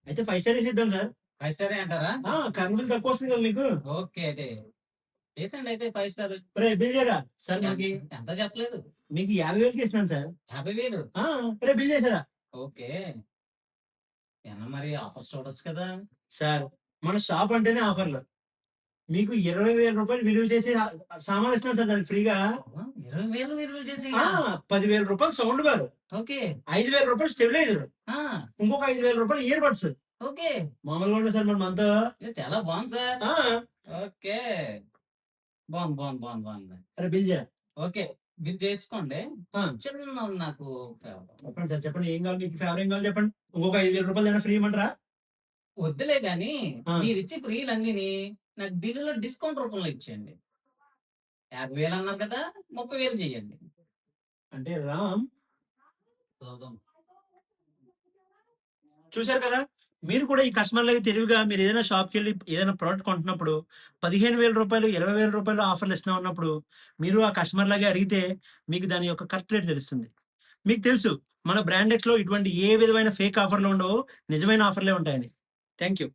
అయితే 5 స్టార్ ఇద్దాం సార్. 5 స్టారే అంటారా? కరెంట్ బిల్ తక్కువ వస్తుంది కదా మీకు. ఓకే. అయితే ఏసండి అయితే 5 స్టార్. బిల్ చేయరా సార్. మనకి ఎంత చెప్పలేదు. మీకు 50,000కి ఇస్తున్నాను సార్. 50,000. బిల్ చేశారా? ఓకే. ఏమన్నా మరి ఆఫర్స్ చూడొచ్చు కదా! సార్ మన షాప్ అంటేనే ఆఫర్‌లు. మీకు రూ. 20,000 విలువ చేసే సామాన్లు ఇస్తున్నాను సార్ దానికి ఫ్రీగా. 20,000 విలువ చేసి రూ. 10,000 సౌండ్ బార్. ఓకే. రూ. 5,000 స్టెబిలైజర్. ఆ! ఇంకొక రూ. 5,000 ఇయర్ బడ్స్. ఓకే. మామూలుగా ఉండదు సార్ మనమంతా. ఇది చాలా బావుంది సార్. ఆ! ఓకే. బావుంది. బిల్ చేయరా? ఓకే. బిల్ చేసుకోండి. ఆ! చిన్నది నాకు చెప్పండి సార్. చెప్పండి ఏం కావాలి మీకు? ఫేవర్ ఏం కావాలి చెప్పండి. ఇంకొక రూ. 5,000 ఏమైనా ఫ్రీ ఇమ్మంటారా? వద్దులే గానీ, ఆ! మీరిచ్చే ఫ్రీలన్నీని నాకు బిల్లులో డిస్కౌంట్ రూపంలో ఇచ్చేయండి. 50,000 అన్నారు కదా! 30,000 చేయండి. అంటే రామ్ చూసారు కదా! మీరు కూడా ఈ కస్టమర్‌లకి తెలివిగా మీరు ఏదైనా షాప్‌కెళ్ళి ఏదైనా ప్రొడక్ట్ కొంటున్నప్పుడు రూ. 15,000 రూ. 20,000 ఆఫర్‌లు ఇస్తున్నాం అన్నప్పుడు మీరు ఆ కస్టమర్‌లాగే అడిగితే మీకు దాని యొక్క కరెక్ట్ రేట్ తెలుస్తుంది. మీకు తెలుసు మన బ్రాండెక్స్‌లో ఇటువంటి ఏ విధమైన ఫేక్ ఆఫర్‌లు ఉండవు. నిజమైన ఆఫర్‌లే ఉంటాయని. Thank you.